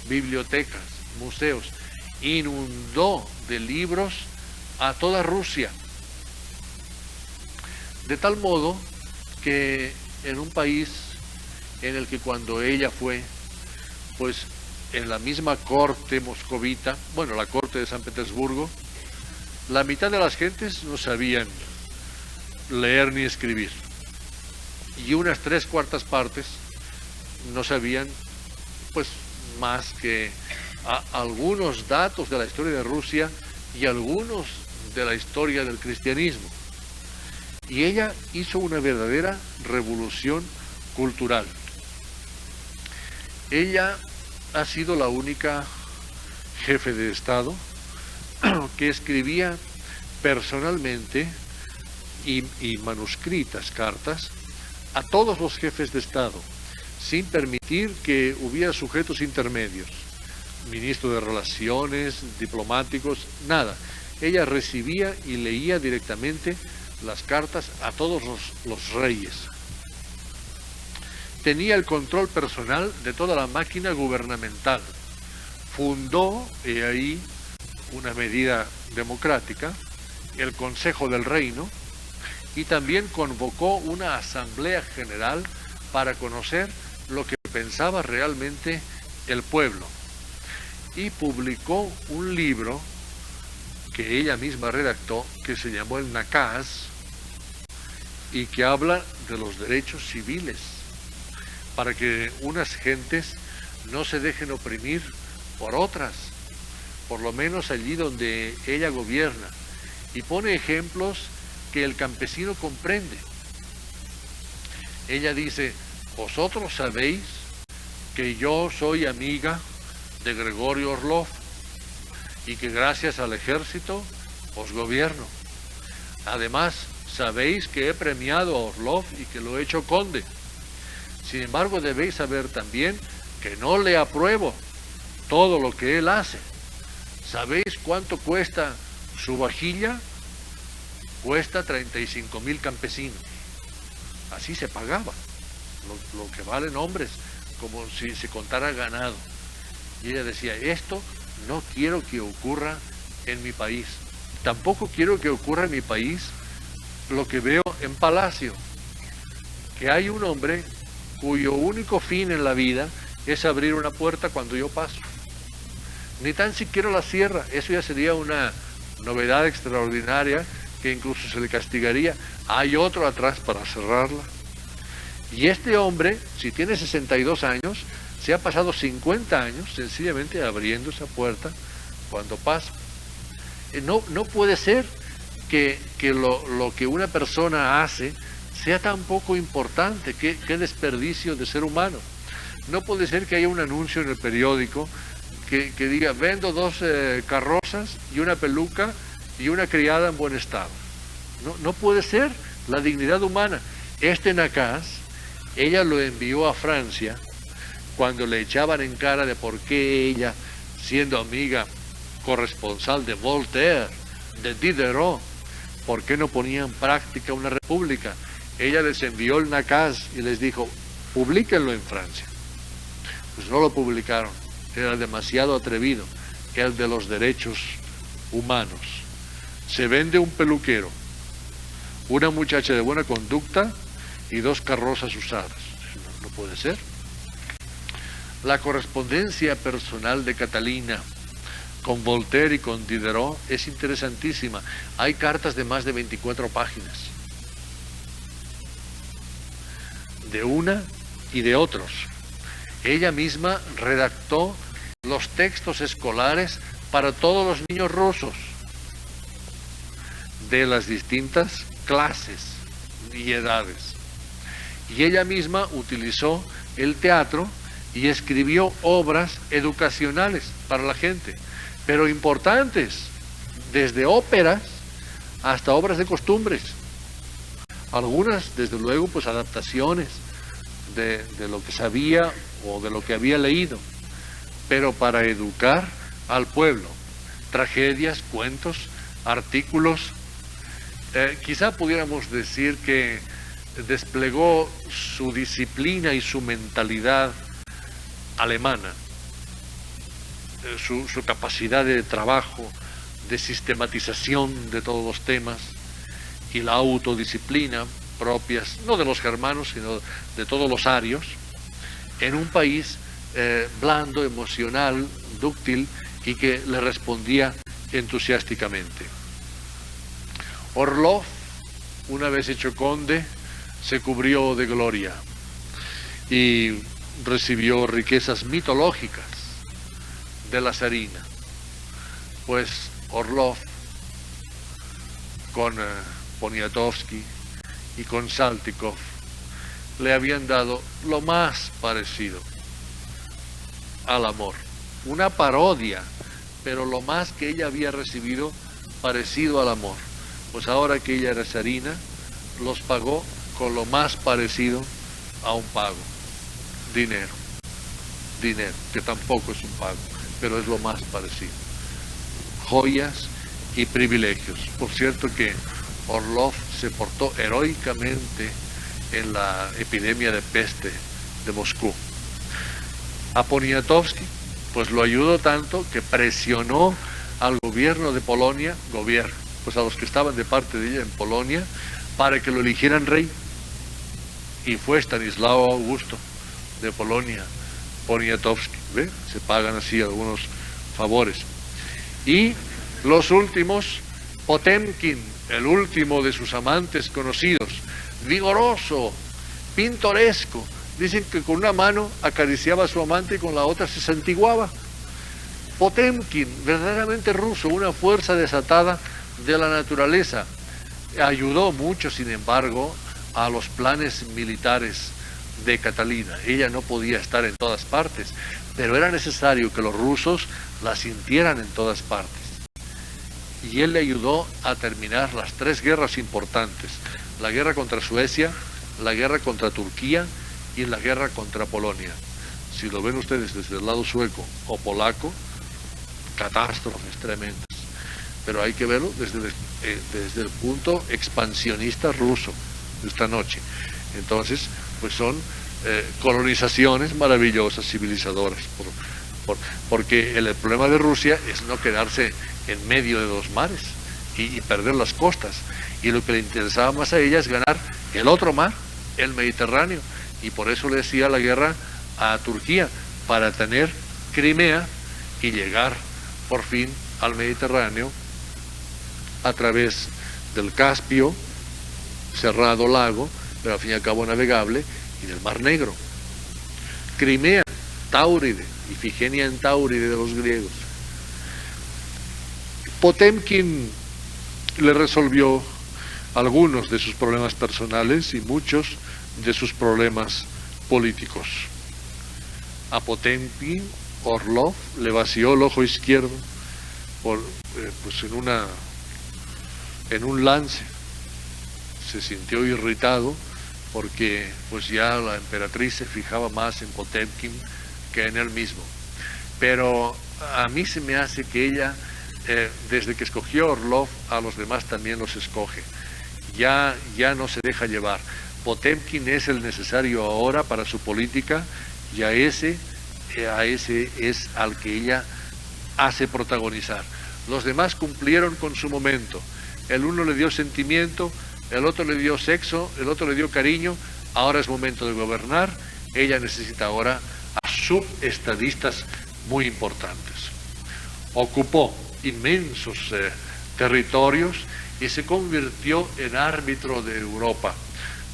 bibliotecas, museos. Inundó de libros a toda Rusia. De tal modo que en un país en el que cuando ella fue, pues en la misma corte moscovita, bueno, la corte de San Petersburgo, la mitad de las gentes no sabían leer ni escribir. Y unas 3/4 partes no sabían, pues, más que algunos datos de la historia de Rusia y algunos de la historia del cristianismo. Y ella hizo una verdadera revolución cultural. Ella ha sido la única jefe de Estado que escribía personalmente y manuscritas cartas a todos los jefes de Estado, sin permitir que hubiera sujetos intermedios, ministro de Relaciones, diplomáticos, nada. Ella recibía y leía directamente las cartas a todos los reyes. Tenía el control personal de toda la máquina gubernamental. Fundó, he ahí una medida democrática, el Consejo del Reino, y también convocó una asamblea general para conocer lo que pensaba realmente el pueblo. Y publicó un libro que ella misma redactó, que se llamó el Nakaz, y que habla de los derechos civiles, para que unas gentes no se dejen oprimir por otras, por lo menos allí donde ella gobierna, y pone ejemplos que el campesino comprende. Ella dice: vosotros sabéis que yo soy amiga de Gregorio Orlov y que gracias al ejército os gobierno. Además, sabéis que he premiado a Orlov y que lo he hecho conde. Sin embargo, debéis saber también que no le apruebo todo lo que él hace. ¿Sabéis cuánto cuesta su vajilla? Cuesta 35,000 campesinos. Así se pagaba, lo que valen hombres, como si se contara ganado. Y ella decía: esto no quiero que ocurra en mi país. Tampoco quiero que ocurra en mi país lo que veo en Palacio, que hay un hombre cuyo único fin en la vida es abrir una puerta cuando yo paso. Ni tan siquiera la cierra. Eso ya sería una novedad extraordinaria que incluso se le castigaría. Hay otro atrás para cerrarla. Y este hombre, si tiene 62 años, se ha pasado 50 años sencillamente abriendo esa puerta cuando pasa. No puede ser que lo que una persona hace sea tan poco importante. Qué desperdicio de ser humano. No puede ser que haya un anuncio en el periódico que diga: vendo 2 carrozas y una peluca y una criada en buen estado. No puede ser la dignidad humana. Este Nakaz, ella lo envió a Francia cuando le echaban en cara de por qué ella, siendo amiga corresponsal de Voltaire, de Diderot, por qué no ponía en práctica una república. Ella les envió el Nakaz y les dijo: publíquenlo en Francia. Pues no lo publicaron. Era demasiado atrevido, el de los derechos humanos. Se vende un peluquero una muchacha de buena conducta y 2 carrozas usadas. No puede ser. La correspondencia personal de Catalina con Voltaire y con Diderot es interesantísima. Hay cartas de más de 24 páginas, de una y de otros. Ella misma redactó los textos escolares para todos los niños rusos, de las distintas clases y edades. Y ella misma utilizó el teatro y escribió obras educacionales para la gente, pero importantes, desde óperas hasta obras de costumbres. Algunas, desde luego, pues adaptaciones de lo que sabía o de lo que había leído, pero para educar al pueblo. Tragedias, cuentos, artículos. Quizá pudiéramos decir que desplegó su disciplina y su mentalidad alemana, su capacidad de trabajo, de sistematización de todos los temas y la autodisciplina propias, no de los germanos, sino de todos los arios, en un país blando, emocional, dúctil y que le respondía entusiásticamente. Orlov, una vez hecho conde, se cubrió de gloria y recibió riquezas mitológicas de la zarina, pues Orlov con Poniatowski y con Saltykov le habían dado lo más parecido al amor, una parodia, pero lo más que ella había recibido parecido al amor. Pues ahora que ella era zarina, los pagó con lo más parecido a un pago: dinero, que tampoco es un pago, pero es lo más parecido. Joyas y privilegios. Por cierto que Orlov se portó heroicamente en la epidemia de peste de Moscú. A Poniatowski, pues lo ayudó tanto que presionó al gobierno de Polonia, pues a los que estaban de parte de ella en Polonia, para que lo eligieran rey. Y fue Stanislao Augusto de Polonia, Poniatowski. ¿Ve? Se pagan así algunos favores. Y los últimos, Potemkin, el último de sus amantes conocidos, vigoroso, pintoresco. Dicen que con una mano acariciaba a su amante y con la otra se santiguaba. Potemkin, verdaderamente ruso, una fuerza desatada de la naturaleza. Ayudó mucho, sin embargo, a los planes militares de Catalina. Ella no podía estar en todas partes, pero era necesario que los rusos la sintieran en todas partes. Y él le ayudó a terminar las 3 guerras importantes: la guerra contra Suecia, la guerra contra Turquía y la guerra contra Polonia. Si lo ven ustedes desde el lado sueco o polaco, catástrofes tremendas. Pero hay que verlo desde el punto expansionista ruso de esta noche. Entonces, pues son colonizaciones maravillosas, civilizadoras, porque el problema de Rusia es no quedarse en medio de 2 mares y perder las costas. Y lo que le interesaba más a ella es ganar el otro mar, el Mediterráneo. Y por eso le decía la guerra a Turquía, para tener Crimea y llegar por fin al Mediterráneo a través del Caspio, cerrado lago, pero al fin y al cabo navegable, y del Mar Negro. Crimea, Táuride, Ifigenia en Táuride de los griegos. Potemkin le resolvió algunos de sus problemas personales y muchos de sus problemas políticos. A Potemkin, Orlov le vació el ojo izquierdo pues en un lance. Se sintió irritado porque pues ya la emperatriz se fijaba más en Potemkin que en él mismo. Pero a mí se me hace que ella, desde que escogió a Orlov, a los demás también los escoge. Ya no se deja llevar. Potemkin es el necesario ahora para su política, y a ese es al que ella hace protagonizar. Los demás cumplieron con su momento. El uno le dio sentimiento, el otro le dio sexo, el otro le dio cariño, ahora es momento de gobernar. Ella necesita ahora a subestadistas muy importantes. Ocupó inmensos territorios y se convirtió en árbitro de Europa,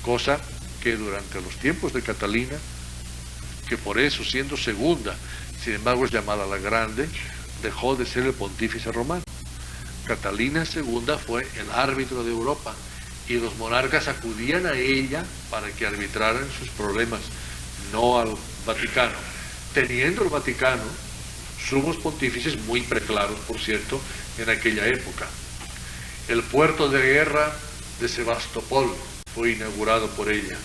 cosa que durante los tiempos de Catalina, que por eso siendo segunda, sin embargo es llamada la Grande, dejó de ser el pontífice romano. Catalina II fue el árbitro de Europa y los monarcas acudían a ella para que arbitraran sus problemas, no al Vaticano, teniendo el Vaticano sumos pontífices muy preclaros, por cierto, en aquella época. El puerto de guerra de Sebastopol fue inaugurado por ella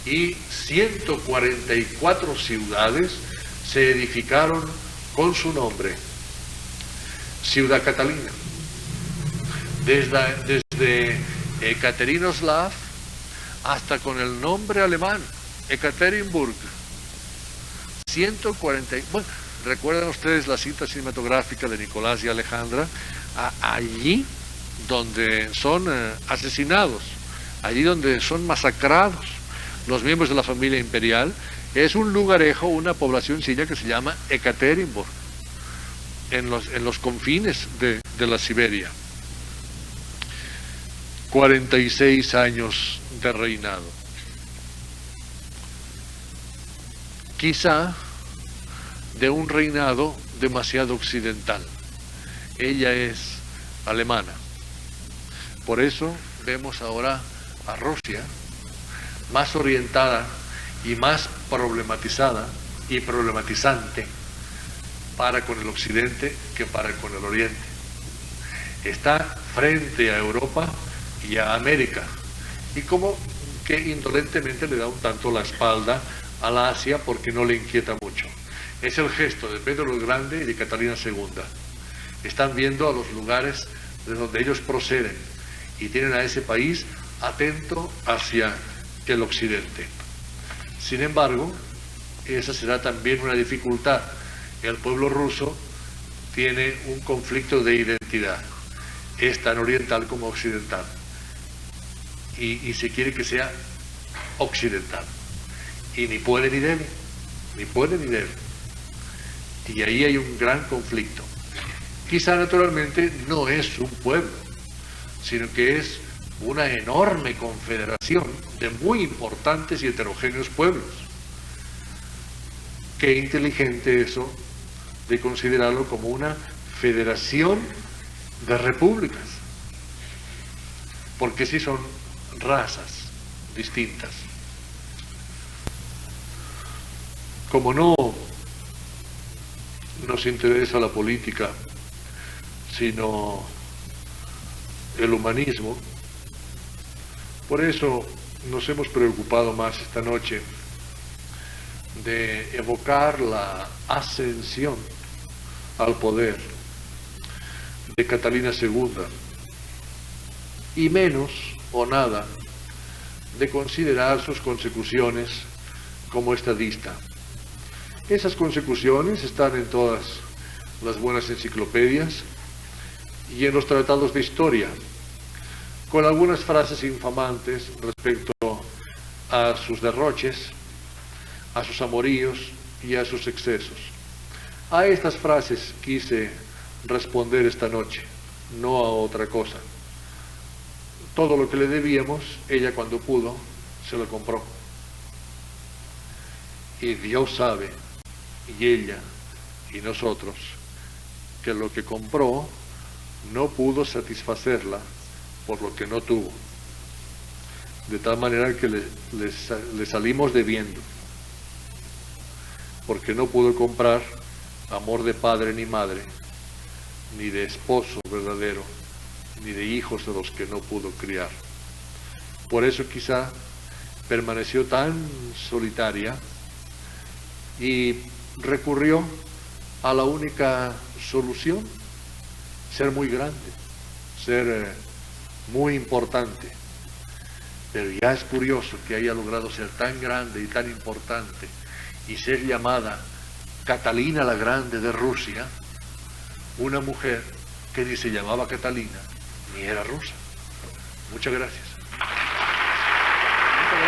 y 144 ciudades se edificaron con su nombre. Ciudad Catalina. Desde Ekaterinoslav hasta con el nombre alemán, Ekaterinburg. 140. Bueno, recuerdan ustedes la cinta cinematográfica de Nicolás y Alejandra, allí donde son asesinados, allí donde son masacrados los miembros de la familia imperial, es un lugarejo, una poblacióncilla que se llama Ekaterinburg, en los confines de la Siberia. 46 años de reinado. Quizá de un reinado demasiado occidental. Ella es alemana. Por eso vemos ahora a Rusia más orientada y más problematizada y problematizante para con el occidente que para con el oriente. Está frente a Europa y a América, y como que indolentemente le da un tanto la espalda a la Asia porque no le inquieta mucho. Es el gesto de Pedro el Grande y de Catalina II. Están viendo a los lugares de donde ellos proceden y tienen a ese país atento hacia el occidente. Sin embargo, esa será también una dificultad. El pueblo ruso tiene un conflicto de identidad. Es tan oriental como occidental. Y se quiere que sea occidental. Y ni puede ni debe. Ni puede ni debe. Y ahí hay un gran conflicto. Quizá naturalmente no es un pueblo, sino que es una enorme confederación de muy importantes y heterogéneos pueblos. Qué inteligente eso de considerarlo como una federación de repúblicas, porque sí son razas distintas. Como no nos interesa la política, sino el humanismo, por eso nos hemos preocupado más esta noche de evocar la ascensión al poder de Catalina II y menos o nada de considerar sus consecuciones como estadista. Esas consecuciones están en todas las buenas enciclopedias y en los tratados de historia, con algunas frases infamantes respecto a sus derroches, a sus amoríos y a sus excesos. A estas frases quise responder esta noche, no a otra cosa. Todo lo que le debíamos, ella cuando pudo, se lo compró. Y Dios sabe, y ella, y nosotros, que lo que compró no pudo satisfacerla por lo que no tuvo. De tal manera que le salimos debiendo, porque no pudo comprar amor de padre ni madre, ni de esposo verdadero, ni de hijos de los que no pudo criar. Por eso quizá permaneció tan solitaria y recurrió a la única solución: ser muy grande, ser muy importante. Pero ya es curioso que haya logrado ser tan grande y tan importante y ser llamada Catalina la Grande de Rusia, una mujer que ni se llamaba Catalina ni era rusa. Muchas gracias.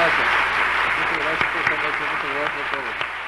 gracias. Muchas gracias por esta noche, muchas gracias a todos.